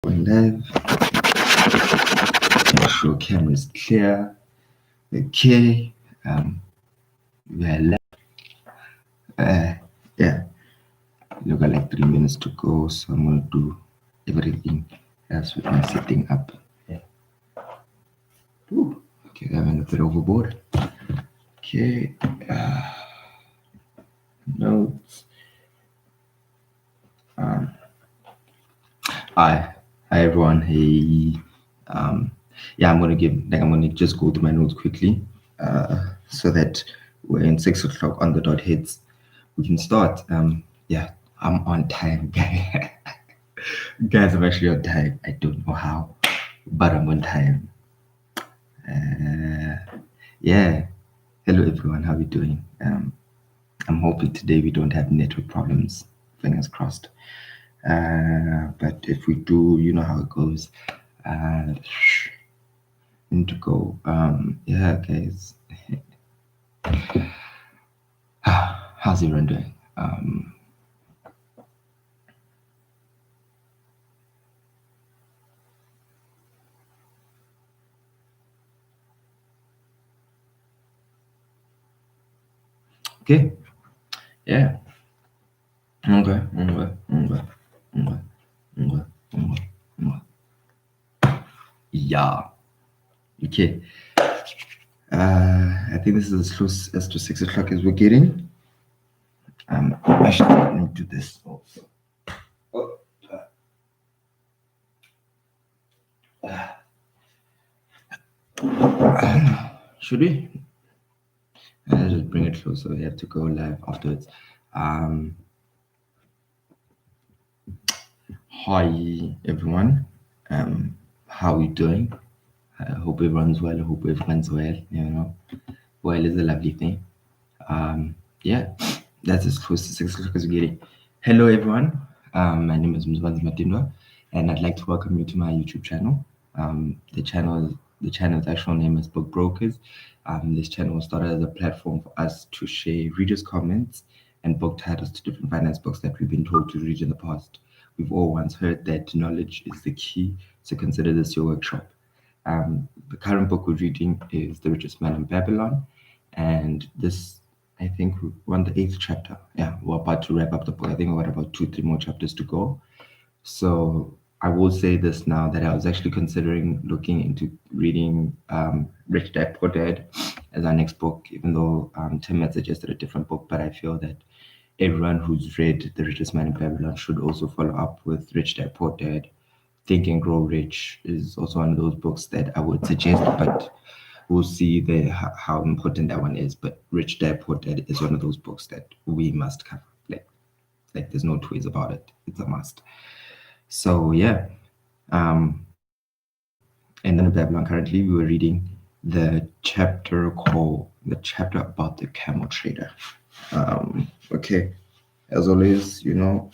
Going live. Make sure camera is clear. Okay. We are live. Yeah. Look at like 3 minutes to go, so I'm gonna do everything else with my setting up. Yeah. Ooh. Okay, I went a bit overboard. Okay. Notes. Hi everyone. Hey. Yeah, I'm gonna just go through my notes quickly, so that when 6 o'clock on the dot hits, we can start. Yeah, I'm on time, guys. I'm actually on time. I don't know how, but I'm on time. Yeah. Hello everyone. How are you doing? I'm hoping today we don't have network problems. Fingers crossed. But if we do, you know how it goes. Need to go. Yeah, guys. How's everyone doing? Okay. Yeah. Okay. Yeah. Okay. I think this is as close as to 6 o'clock as we're getting. Actually, let me do this also. Should we? I'll just bring it closer. We have to go live afterwards. Hi everyone. How are we doing? I hope everyone's well. I hope everyone's well. You know, well is a lovely thing. Yeah, that's as close to 6 o'clock as we're getting. Hello everyone. My name is Mashinini-Madindwa, and I'd like to welcome you to my YouTube channel. The channel's actual name is Book Brokers. This channel was started as a platform for us to share readers' comments and book titles to different finance books that we've been told to read in the past. We've all once heard that knowledge is the key, so consider this your workshop. The current book we're reading is The Richest Man in Babylon, and this, I think, we're on the 8th chapter. Yeah, we're about to wrap up the book. I think we've got about 2-3 more chapters to go. So I will say this now, that I was actually considering looking into reading Rich Dad Poor Dad as our next book, even though Tim had suggested a different book. But I feel that everyone who's read The Richest Man in Babylon should also follow up with Rich Dad Poor Dad. Think and Grow Rich is also one of those books that I would suggest, but we'll see how important that one is. But Rich Dad Poor Dad is one of those books that we must cover. Like there's no two ways about it. It's a must. So yeah, and then in Babylon currently we were reading the chapter about the camel trader. Okay, as always, you know,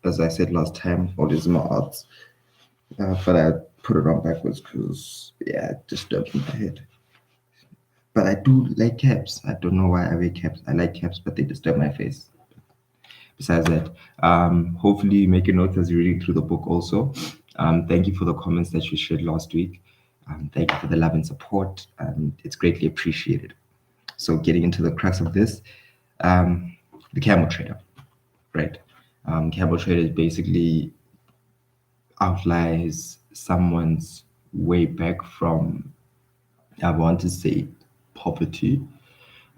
as I said last time, all is my arts. But I put it on backwards because, yeah, it disturbs my head. But I do like caps. I don't know why I wear caps. I like caps, but they disturb my face. Besides that, hopefully make a note as you're reading through the book also. Thank you for the comments that you shared last week. Thank you for the love and support. It's greatly appreciated. So getting into the crux of this, the camel trader, right? Camel trader is basically outlines someone's way back from, I want to say, poverty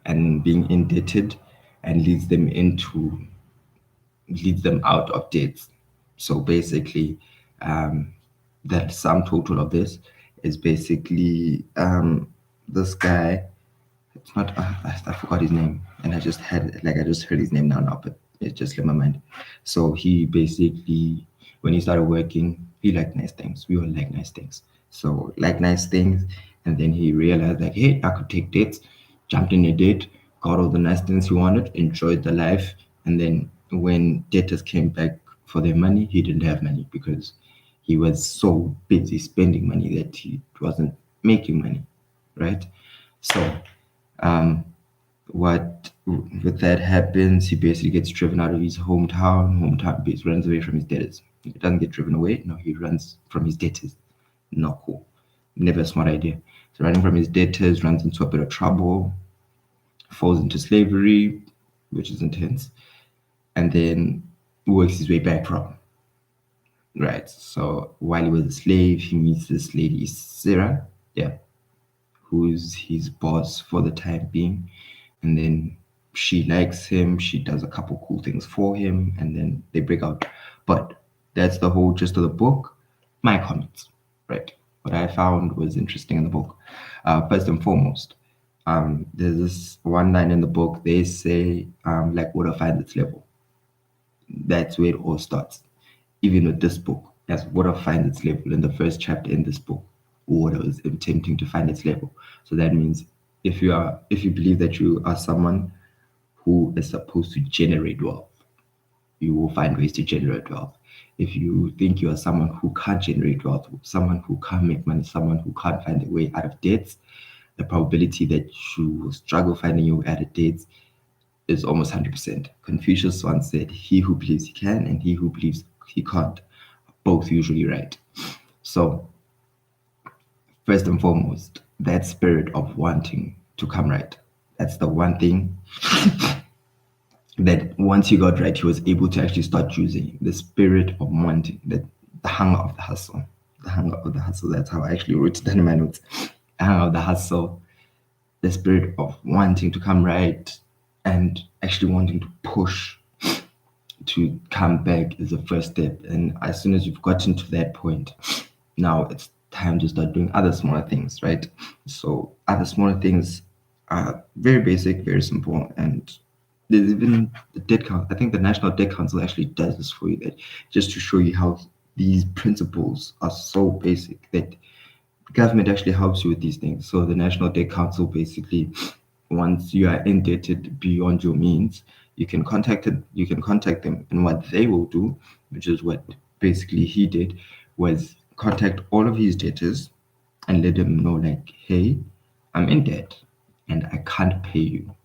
and being indebted, and leads them out of debts. So basically, the sum total of this is basically this guy. It's not. I forgot his name, and I just heard his name now, but it just left my mind. So he basically, when he started working, he liked nice things. We all like nice things. So like nice things, and then he realized like, hey, I could take dates. Jumped in a date, got all the nice things he wanted, enjoyed the life, and then when debtors came back for their money, he didn't have money because he was so busy spending money that he wasn't making money, right? So what with that happens, he basically gets driven out of his hometown. Hometown base runs away from his debtors. He doesn't get driven away. No, he runs from his debtors. Not cool. Never a smart idea. So running from his debtors, runs into a bit of trouble, falls into slavery, which is intense, and then works his way back from. Right. So while he was a slave, he meets this lady, Sarah, yeah, who's his boss for the time being. And then she likes him. She does a couple cool things for him, and then they break out. But that's the whole gist of the book. My comments, right? What I found was interesting in the book. First and foremost, there's this one line in the book. They say, like water finds its level. That's where it all starts. Even with this book, as water finds its level in the first chapter in this book, water is attempting to find its level. So that means if you believe that you are someone who is supposed to generate wealth, you will find ways to generate wealth. If you think you are someone who can't generate wealth, someone who can't make money, someone who can't find a way out of debts, the probability that you will struggle finding your way out of debts is almost 100%. Confucius once said, he who believes he can and he who believes he can't, both usually right. So, first and foremost, that spirit of wanting to come right. That's the one thing that once he got right, he was able to actually start using the spirit of wanting, the hunger of the hustle. The hunger of the hustle. That's how I actually wrote it down in my notes. The hunger of the hustle, the spirit of wanting to come right, and actually wanting to push to come back is the first step. And as soon as you've gotten to that point, now it's time to start doing other smaller things, right? So other smaller things are very basic, very simple, and there's even the debt council. I think the National Debt Council actually does this for you, that just to show you how these principles are so basic that government actually helps you with these things. So the National Debt Council basically, once you are indebted beyond your means, you can contact them, and what they will do, which is what basically he did, was contact all of his debtors and let them know like, hey, I'm in debt and I can't pay you.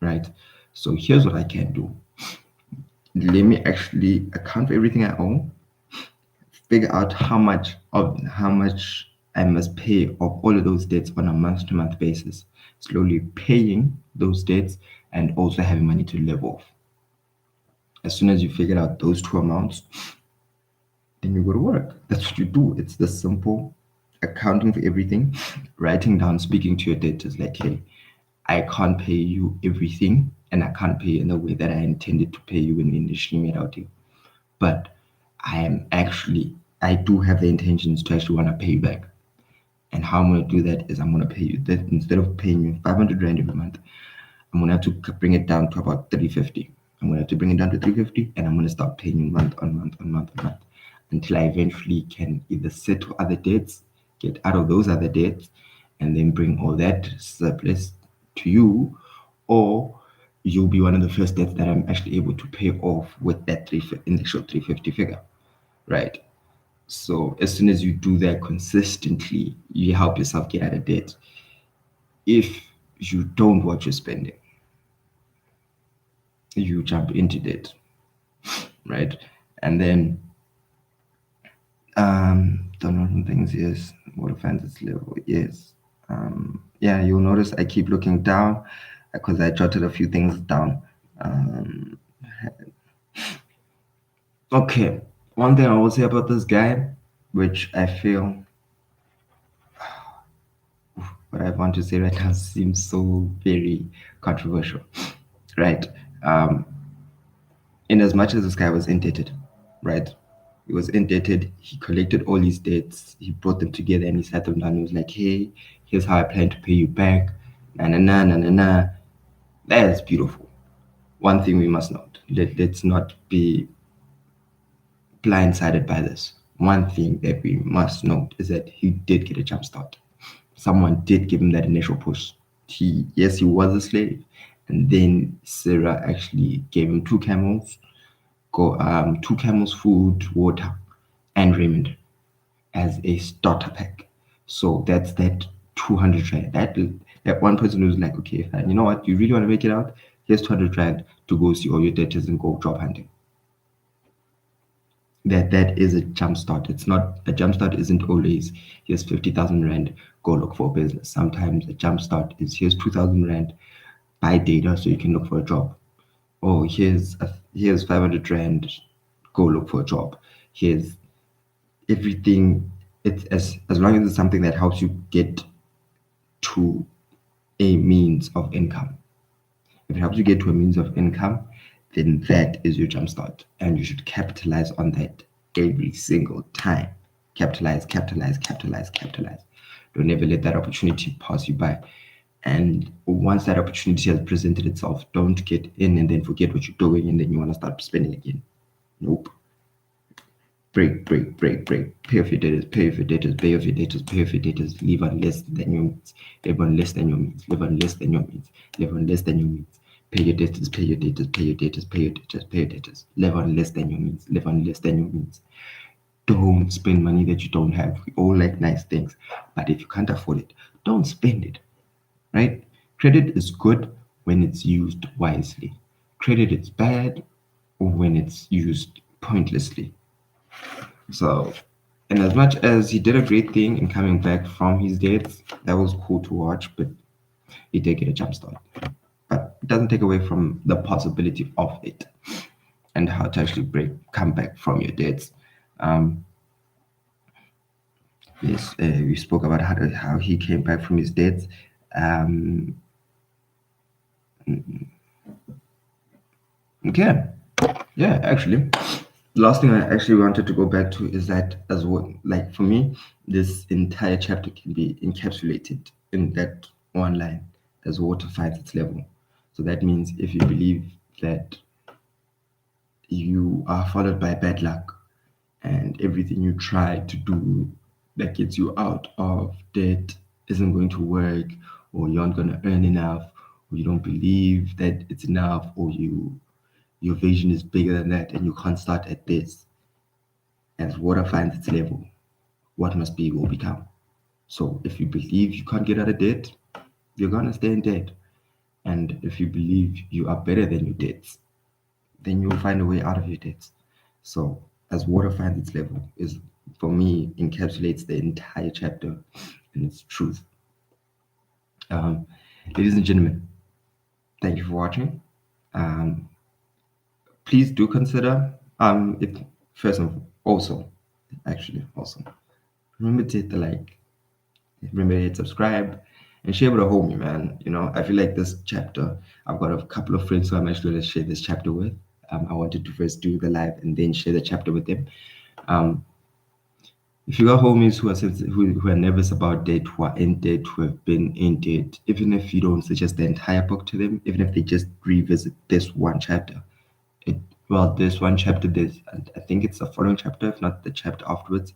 Right? So here's what I can do. Let me actually account for everything I owe, figure out how much I must pay of all of those debts on a month to month basis, slowly paying those debts and also having money to live off. As soon as you figure out those two amounts, then you go to work. That's what you do. It's the simple accounting for everything, writing down, speaking to your debtors like, hey, I can't pay you everything and I can't pay you in the way that I intended to pay you when we initially made our deal. But I do have the intentions to actually want to pay you back. And how I'm going to do that is I'm going to pay you that instead of paying you 500 Rand every month, I'm going to have to bring it down to about 350. I'm going to have to bring it down to 350 and I'm going to start paying you month on month on month on month until I eventually can either settle other debts, get out of those other debts, and then bring all that surplus to you, or you'll be one of the first debts that I'm actually able to pay off with that initial 350 figure, right? So as soon as you do that consistently, you help yourself get out of debt. If you don't watch your spending, you jump into debt, right? And then downloading things, yes. Water finds its level, yes. Yeah, you'll notice I keep looking down because I jotted a few things down. Okay, one thing I will say about this guy, which I feel what I want to say right now seems so very controversial, right? In as much as this guy was indebted, right? He was indebted. He collected all his debts. He brought them together and he sat them down. He was like, "Hey, here's how I plan to pay you back." Na na na na na na. That is beautiful. One thing we must note: let's not be blindsided by this. One thing that we must note is that he did get a jump start. Someone did give him that initial push. Yes, he was a slave, and then Sarah actually gave him two camels, food, water, and raiment as a starter pack. So that's that 200 Rand. Yeah, one person who's like, okay, fine, you know what, you really want to make it out? Here's 200 rand to go see all your debtors and go job hunting. That is a jump start. It's not a jump start isn't always here's 50,000 rand, go look for a business. Sometimes a jump start is here's 2,000 rand, buy data so you can look for a job. Or here's 500 rand, go look for a job. Here's everything. It's as long as it's something that helps you get to a means of income. If it helps you get to a means of income, then that is your jumpstart. And you should capitalize on that every single time. Capitalize, capitalize, capitalize, capitalize. Don't ever let that opportunity pass you by. And once that opportunity has presented itself, don't get in and then forget what you're doing and then you want to start spending again. Nope. Break, break, break, break. Pay off your debtors, pay off your debtors, pay off your debtors, pay off your debtors. Live on less than your means. Live on less than your means. Live on less than your means. Live on less than your means. Pay your debtors, pay your debtors, pay your debtors, pay your debtors, pay your debtors. Live on less than your means. Live on less than your means. Don't spend money that you don't have. We all like nice things, but if you can't afford it, don't spend it. Right? Credit is good when it's used wisely. Credit is bad when it's used pointlessly. So, and as much as he did a great thing in coming back from his debts, that was cool to watch, but he did get a jump start. But it doesn't take away from the possibility of it and how to actually come back from your debts. Um, yes, we spoke about how he came back from his debts. Um, okay, yeah, actually, the last thing I actually wanted to go back to is that as well, like for me, this entire chapter can be encapsulated in that one line as water finds its level. So that means if you believe that you are followed by bad luck and everything you try to do that gets you out of debt isn't going to work, or you aren't going to earn enough, or you don't believe that it's enough, or your vision is bigger than that and you can't start at this. As water finds its level, what must be will become. So if you believe you can't get out of debt, you're gonna stay in debt. And if you believe you are better than your debts, then you'll find a way out of your debts. So as water finds its level is, for me, encapsulates the entire chapter and its truth. Um, Ladies and gentlemen, thank you for watching. Um, Please do consider if first and also actually also remember to hit the like, remember to hit subscribe and share with a homie, man. You know, I feel like this chapter, I've got a couple of friends who I'm actually going to share this chapter with. I wanted to first do the live and then share the chapter with them. Um, if you got homies who are who are nervous about debt, who are in debt, who have been in debt, even if you don't suggest the entire book to them, even if they just revisit this one chapter, it well, there's one chapter, there's I think it's the following chapter, if not the chapter afterwards,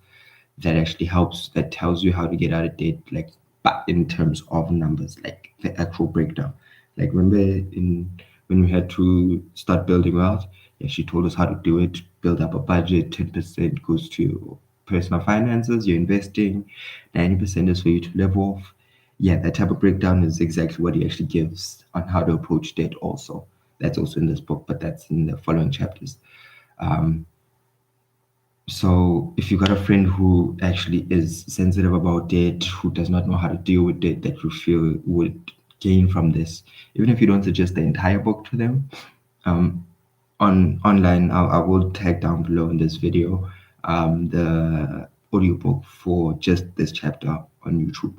that actually helps, that tells you how to get out of debt, like, but in terms of numbers, like the actual breakdown. Like, remember in when we had to start building wealth, yeah, she told us how to do it. Build up a budget. 10% goes to personal finances, you're investing. 90% is for you to live off. Yeah, that type of breakdown is exactly what he actually gives on how to approach debt. Also, that's also in this book, but that's in the following chapters. Um, so if you got a friend who actually is sensitive about debt, who does not know how to deal with debt, that you feel would gain from this, even if you don't suggest the entire book to them, um, online, I will tag down below in this video the audiobook for just this chapter on YouTube.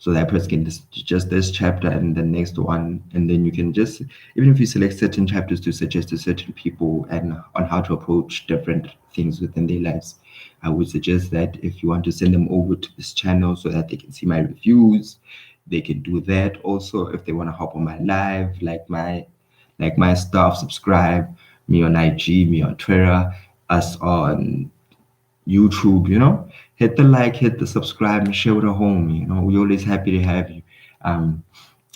So that person can just this chapter and the next one, and then you can just, even if you select certain chapters to suggest to certain people and on how to approach different things within their lives, I would suggest that if you want to send them over to this channel so that they can see my reviews, they can do that. Also, if they want to hop on my live, like my stuff, subscribe, me on IG, me on Twitter, us on YouTube, you know, hit the like, hit the subscribe, and share with a homie. You know, we're always happy to have you. Um,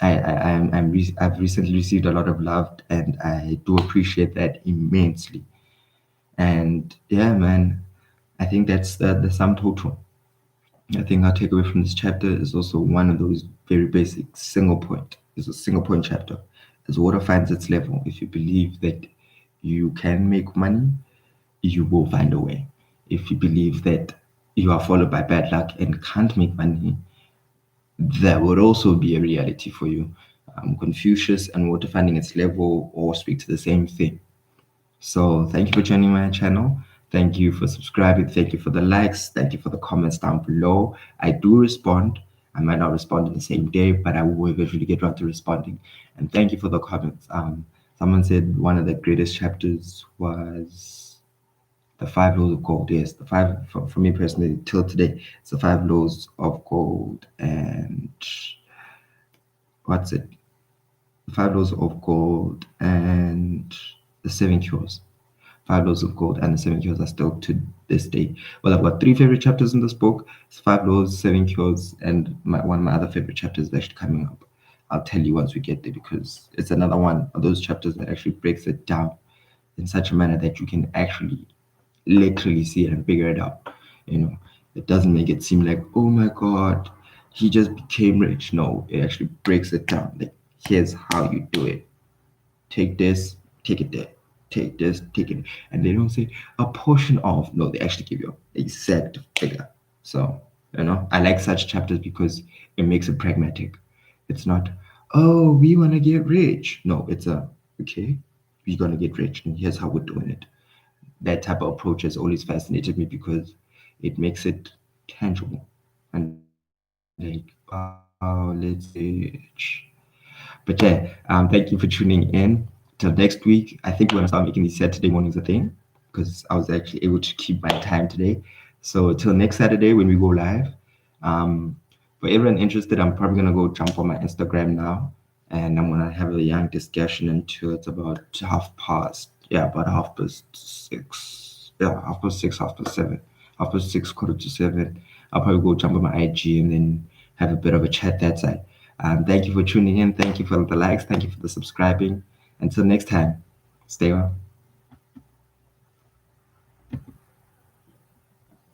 I've recently received a lot of love, and I do appreciate that immensely. And yeah, man, I think that's the sum total. I think our takeaway from this chapter is also one of those very basic single point. It's a single point chapter. As water finds its level, if you believe that you can make money, you will find a way. If you believe that you are followed by bad luck and can't make money, that would also be a reality for you. Confucius and water finding its level all speak to the same thing. So thank you for joining my channel. Thank you for subscribing. Thank you for the likes. Thank you for the comments down below. I do respond. I might not respond in the same day, but I will eventually get around to responding. And thank you for the comments. Someone said one of the greatest chapters was the five laws of gold. Yes, the five for me personally till today. It's the five laws of gold and what's it? The five laws of gold and the seven cures. Five Laws of Gold and the Seven Cures are still to this day. Well, I've got three favorite chapters in this book. It's Five Laws, Seven Cures, and one of my other favorite chapters is actually coming up. I'll tell you once we get there because it's another one of those chapters that actually breaks it down in such a manner that you can actually literally see it and figure it out. You know, it doesn't make it seem like, oh my God, he just became rich. No, it actually breaks it down. Like, here's how you do it. Take this, take it there. Take this, take it. And they don't say a portion of. No, they actually give you an exact figure. So, I like such chapters because it makes it pragmatic. It's not, oh, we want to get rich. No, it's okay, we're going to get rich and here's how we're doing it. That type of approach has always fascinated me because it makes it tangible. And like, wow, let's get rich. But yeah, thank you for tuning in. Till next week, I think we're gonna start making these Saturday mornings a thing because I was actually able to keep my time today. So till next Saturday when we go live, um, for everyone interested, I'm probably gonna go jump on my Instagram now, and I'm gonna have a young discussion until it's about half past. Yeah, about half past six. Yeah, half past six, half past seven, half past six, quarter to seven. I'll probably go jump on my IG and then have a bit of a chat that side. Thank you for tuning in. Thank you for the likes. Thank you for the subscribing. Until next time, stay well.